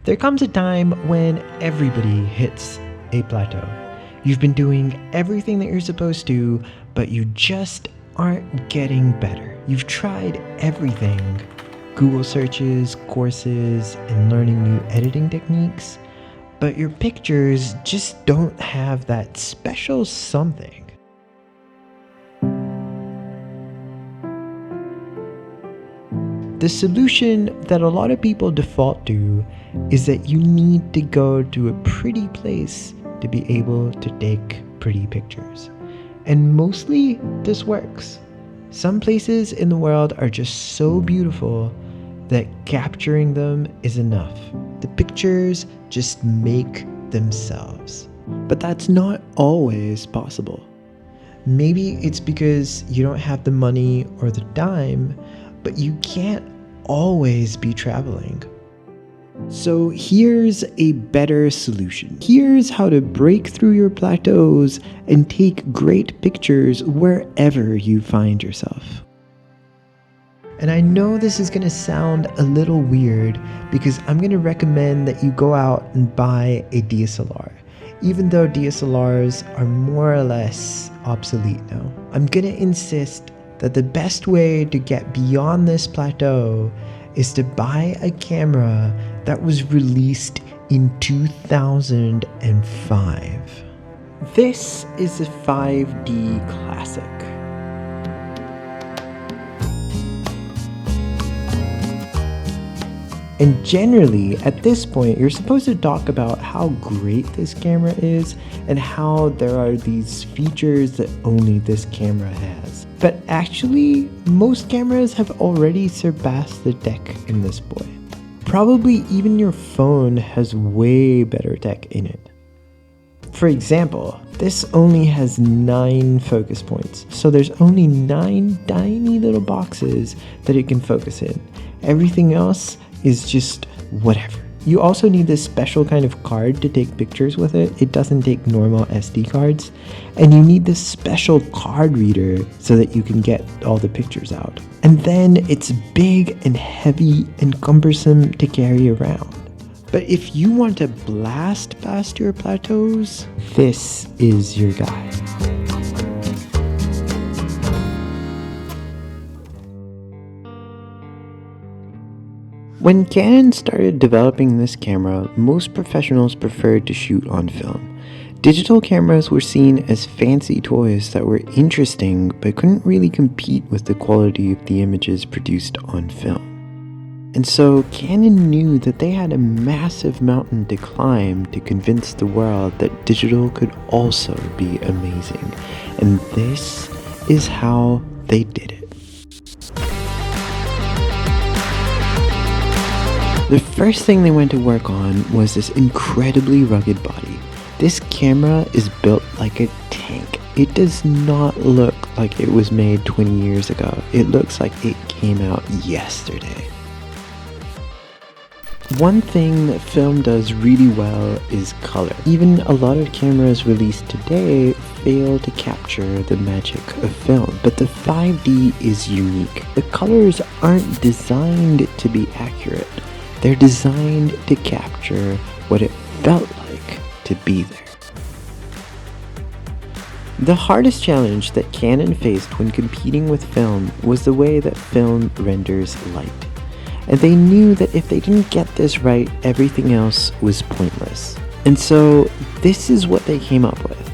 There comes a time when everybody hits a plateau. You've been doing everything that you're supposed to, but you just aren't getting better. You've tried everything. Google searches, courses, and learning new editing techniques, but your pictures just don't have that special something. The solution that a lot of people default to is that you need to go to a pretty place to be able to take pretty pictures. And mostly this works. Some places in the world are just so beautiful that capturing them is enough. The pictures just make themselves. But that's not always possible. Maybe it's because you don't have the money or the time, but you can't always be traveling. So here's a better solution. Here's how to break through your plateaus and take great pictures wherever you find yourself. And I know this is going to sound a little weird because I'm going to recommend that you go out and buy a DSLR. Even though DSLRs are more or less obsolete now, I'm going to insist that the best way to get beyond this plateau is to buy a camera that was released in 2005. This is a 5D classic. And generally, at this point, you're supposed to talk about how great this camera is and how there are these features that only this camera has. But actually, most cameras have already surpassed the tech in this boy. Probably even your phone has way better tech in it. For example, this only has 9 focus points, so there's only 9 tiny little boxes that it can focus in. Everything else is just whatever. You also need this special kind of card to take pictures with it. It doesn't take normal SD cards. And you need this special card reader so that you can get all the pictures out. And then it's big and heavy and cumbersome to carry around. But if you want to blast past your plateaus, this is your guy. When Canon started developing this camera, most professionals preferred to shoot on film. Digital cameras were seen as fancy toys that were interesting but couldn't really compete with the quality of the images produced on film. And so Canon knew that they had a massive mountain to climb to convince the world that digital could also be amazing. And this is how they did it. The first thing they went to work on was this incredibly rugged body. This camera is built like a tank. It does not look like it was made 20 years ago. It looks like it came out yesterday. One thing that film does really well is color. Even a lot of cameras released today fail to capture the magic of film, but the 5D is unique. The colors aren't designed to be accurate. They're designed to capture what it felt like to be there. The hardest challenge that Canon faced when competing with film was the way that film renders light. And they knew that if they didn't get this right, everything else was pointless. And so this is what they came up with.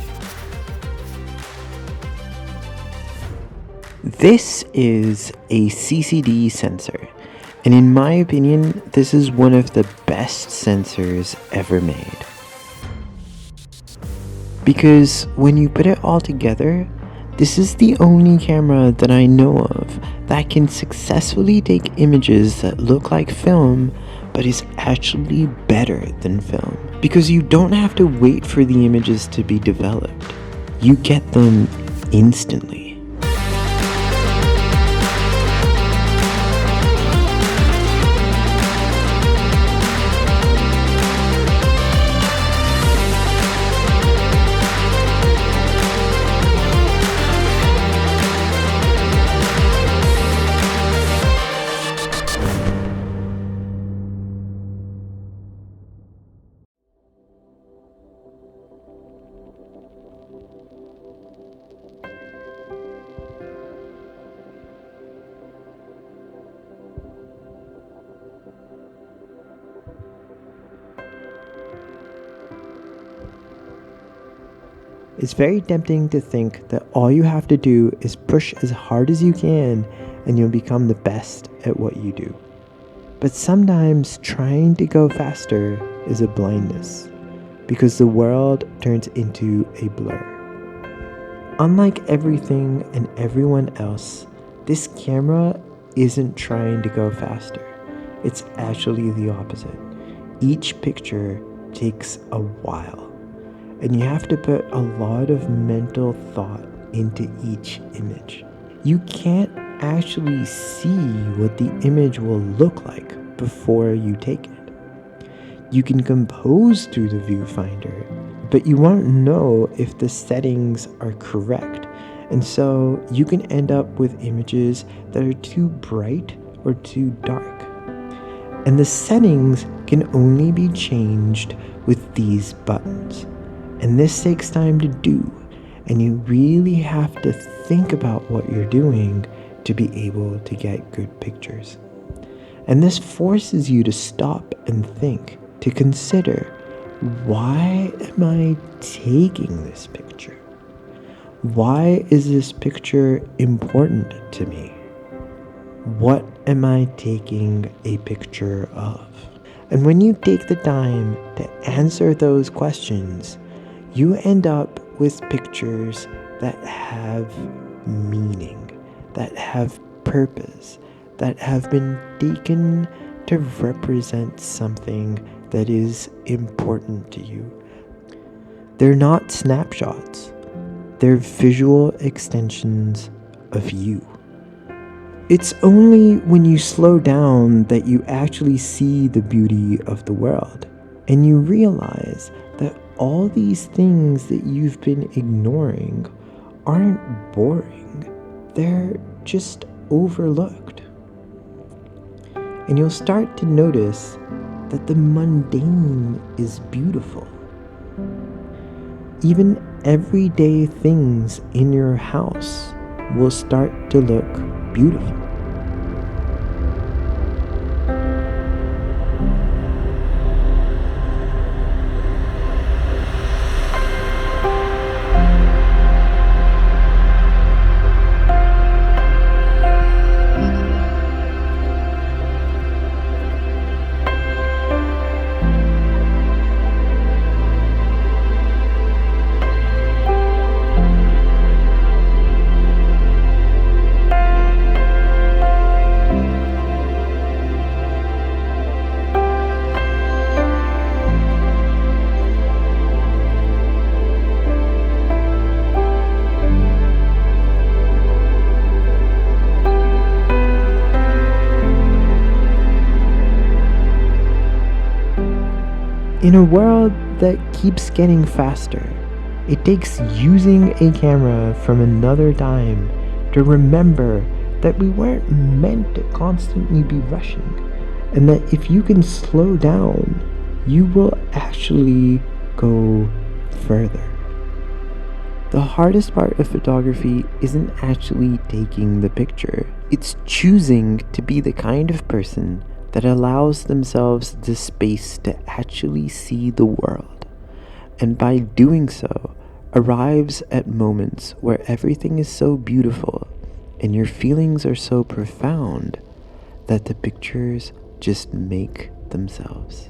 This is a CCD sensor. And in my opinion, this is one of the best sensors ever made. Because when you put it all together, this is the only camera that I know of that can successfully take images that look like film, but is actually better than film. Because you don't have to wait for the images to be developed. You get them instantly. It's very tempting to think that all you have to do is push as hard as you can and you'll become the best at what you do. But sometimes trying to go faster is a blindness, because the world turns into a blur. Unlike everything and everyone else, this camera isn't trying to go faster. It's actually the opposite. Each picture takes a while, and you have to put a lot of mental thought into each image. You can't actually see what the image will look like before you take it. You can compose through the viewfinder, but you won't know if the settings are correct, and so you can end up with images that are too bright or too dark. And the settings can only be changed with these buttons, and this takes time to do, and you really have to think about what you're doing to be able to get good pictures. And this forces you to stop and think, to consider, why am I taking this picture? Why is this picture important to me? What am I taking a picture of? And when you take the time to answer those questions, you end up with pictures that have meaning, that have purpose, that have been taken to represent something that is important to you. They're not snapshots. They're visual extensions of you. It's only when you slow down that you actually see the beauty of the world, and you realize that all these things that you've been ignoring aren't boring. They're just overlooked. And you'll start to notice that the mundane is beautiful. Even everyday things in your house will start to look beautiful. In a world that keeps getting faster, it takes using a camera from another time to remember that we weren't meant to constantly be rushing, and that if you can slow down, you will actually go further. The hardest part of photography isn't actually taking the picture, it's choosing to be the kind of person that allows themselves the space to actually see the world, and by doing so, arrives at moments where everything is so beautiful and your feelings are so profound that the pictures just make themselves.